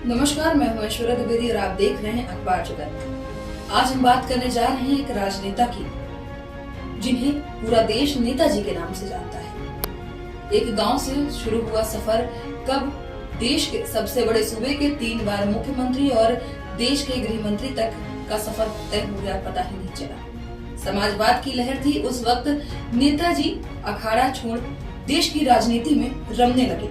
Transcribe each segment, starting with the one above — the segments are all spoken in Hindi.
नमस्कार, मैं हूं ऐश्वर्या द्विवेदी और आप देख रहे हैं अखबार जगत। आज हम बात करने जा रहे हैं एक राजनेता की, जिन्हें पूरा देश नेताजी के नाम से जानता है। एक गांव से शुरू हुआ सफर कब देश के सबसे बड़े सूबे के 3 बार मुख्यमंत्री और देश के गृह मंत्री तक का सफर तय हो गया, पता ही नहीं चला। समाजवाद की लहर थी उस वक्त। नेताजी अखाड़ा छोड़ देश की राजनीति में रमने लगे।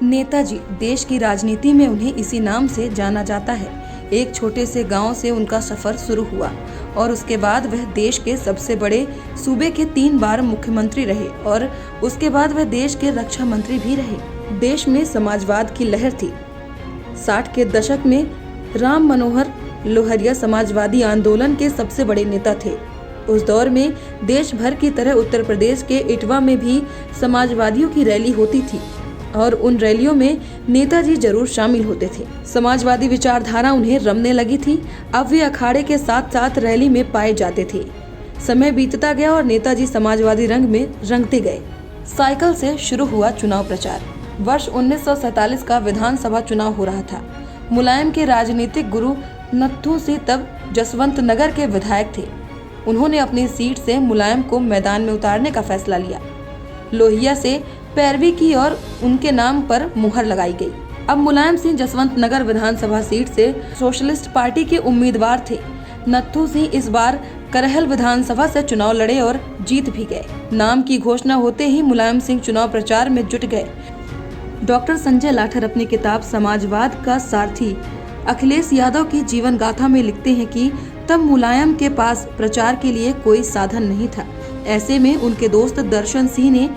नेताजी देश की राजनीति में उन्हें इसी नाम से जाना जाता है। एक छोटे से गांव से उनका सफर शुरू हुआ और उसके बाद वह देश के सबसे बड़े सूबे के 3 बार मुख्यमंत्री रहे और उसके बाद वह देश के रक्षा मंत्री भी रहे। देश में समाजवाद की लहर थी। 60 के दशक में राम मनोहर लोहिया समाजवादी आंदोलन के सबसे बड़े नेता थे। उस दौर में देश भर की तरह उत्तर प्रदेश के इटवा में भी समाजवादियों की रैली होती थी और उन रैलियों में नेताजी जरूर शामिल होते थे। समाजवादी विचारधारा उन्हें रमने लगी थी। अब वे अखाड़े के साथ साथ रैली में पाए जाते थे। समय बीतता गया और नेताजी समाजवादी रंग में रंगते गए। साइकिल से शुरू हुआ चुनाव प्रचार। वर्ष 1947 का विधानसभा चुनाव हो रहा था। मुलायम के राजनीतिक गुरु नत्थू सिंह तब जसवंत नगर के विधायक थे। उन्होंने अपनी सीट से मुलायम को मैदान में उतारने का फैसला लिया। लोहिया से पैरवी की और उनके नाम पर मुहर लगाई गई। अब मुलायम सिंह जसवंत नगर विधानसभा सीट से सोशलिस्ट पार्टी के उम्मीदवार थे। नत्थू सिंह इस बार करहल विधानसभा से चुनाव लड़े और जीत भी गए। नाम की घोषणा होते ही मुलायम सिंह चुनाव प्रचार में जुट गए। डॉक्टर संजय लाठर अपनी किताब समाजवाद का सारथी अखिलेश यादव की जीवन गाथा में लिखते हैं कि तब मुलायम के पास प्रचार के लिए कोई साधन नहीं था। ऐसे में उनके दोस्त दर्शन सिंह ने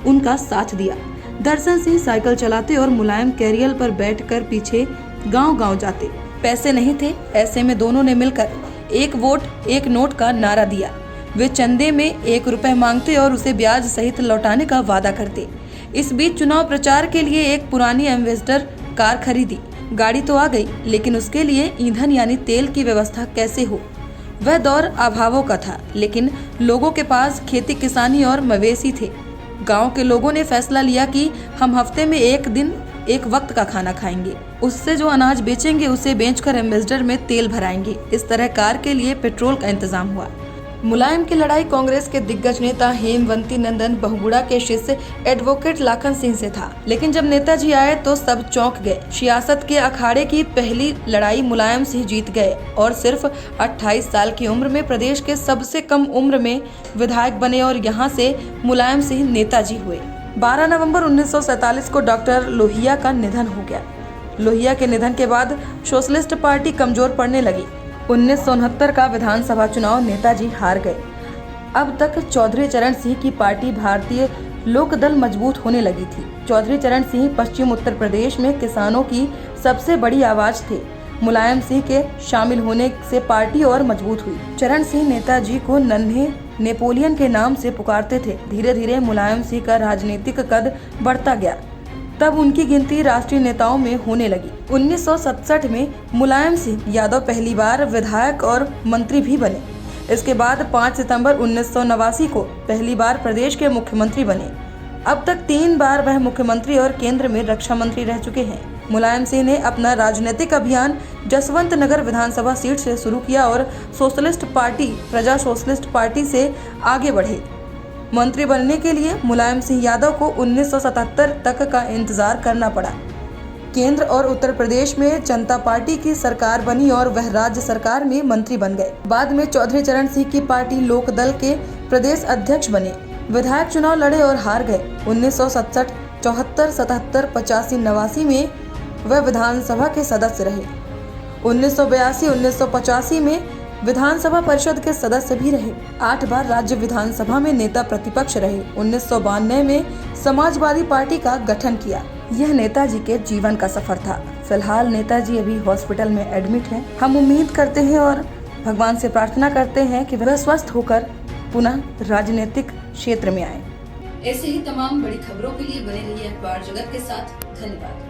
उनका साथ दिया। दर्शन सिंह साइकिल चलाते और मुलायम कैरियर पर बैठकर पीछे गांव-गांव जाते। पैसे नहीं थे, ऐसे में दोनों ने मिलकर 1 वोट 1 नोट का नारा दिया। वे चंदे में 1 रुपए मांगते और उसे ब्याज सहित लौटाने का वादा करते। इस बीच चुनाव प्रचार के लिए एक पुरानी एम्बेसडर कार खरीदी। गाड़ी तो आ गई, लेकिन उसके लिए ईंधन यानी तेल की व्यवस्था कैसे हो। वह दौर अभावों का था, लेकिन लोगों के पास खेती किसानी और मवेशी थे। गांव के लोगों ने फैसला लिया कि हम हफ्ते में 1 दिन 1 वक्त का खाना खाएंगे। उससे जो अनाज बेचेंगे उसे बेचकर एम्बेसडर में तेल भराएंगे। इस तरह कार के लिए पेट्रोल का इंतजाम हुआ। मुलायम की लड़ाई कांग्रेस के दिग्गज नेता हेमवंती नंदन बहुगुणा के शिष्य एडवोकेट लाखन सिंह से था। लेकिन जब नेताजी आए तो सब चौंक गए। सियासत के अखाड़े की पहली लड़ाई मुलायम सिंह जीत गए और सिर्फ 28 साल की उम्र में प्रदेश के सबसे कम उम्र में विधायक बने और यहाँ से मुलायम सिंह नेताजी हुए। 12 नवंबर 1947 को डॉक्टर लोहिया का निधन हो गया। लोहिया के निधन के बाद सोशलिस्ट पार्टी कमजोर पड़ने लगी। 1969 का विधानसभा चुनाव नेताजी हार गए। अब तक चौधरी चरण सिंह की पार्टी भारतीय लोकदल मजबूत होने लगी थी। चौधरी चरण सिंह पश्चिम उत्तर प्रदेश में किसानों की सबसे बड़ी आवाज थे। मुलायम सिंह के शामिल होने से पार्टी और मजबूत हुई। चरण सिंह नेताजी को नन्हे नेपोलियन के नाम से पुकारते थे। धीरे धीरे मुलायम सिंह का राजनीतिक कद बढ़ता गया। तब उनकी गिनती राष्ट्रीय नेताओं में होने लगी। 1967 में मुलायम सिंह यादव पहली बार विधायक और मंत्री भी बने। इसके बाद 5 सितंबर 1989 को पहली बार प्रदेश के मुख्यमंत्री बने। अब तक 3 बार वह मुख्यमंत्री और केंद्र में रक्षा मंत्री रह चुके हैं। मुलायम सिंह ने अपना राजनीतिक अभियान जसवंत नगर विधानसभा सीट से शुरू किया और सोशलिस्ट पार्टी प्रजा सोशलिस्ट पार्टी से आगे बढ़े। मंत्री बनने के लिए मुलायम सिंह यादव को 1977 तक का इंतजार करना पड़ा। केंद्र और उत्तर प्रदेश में जनता पार्टी की सरकार बनी और वह राज्य सरकार में मंत्री बन गए। बाद में चौधरी चरण सिंह की पार्टी लोकदल के प्रदेश अध्यक्ष बने। विधायक चुनाव लड़े और हार गए। 1967, 74, 77, 85, 89 में वह विधानसभा के सदस्य रहे। 1982, 1985 में विधानसभा परिषद के सदस्य भी रहे। 8 बार राज्य विधानसभा में नेता प्रतिपक्ष रहे। 1992 में समाजवादी पार्टी का गठन किया। यह नेताजी के जीवन का सफर था। फिलहाल नेताजी अभी हॉस्पिटल में एडमिट हैं। हम उम्मीद करते हैं और भगवान से प्रार्थना करते हैं कि वह स्वस्थ होकर पुनः राजनीतिक क्षेत्र में आए। ऐसे ही तमाम बड़ी खबरों के लिए बने रहिए अखबार जगत के साथ। धन्यवाद।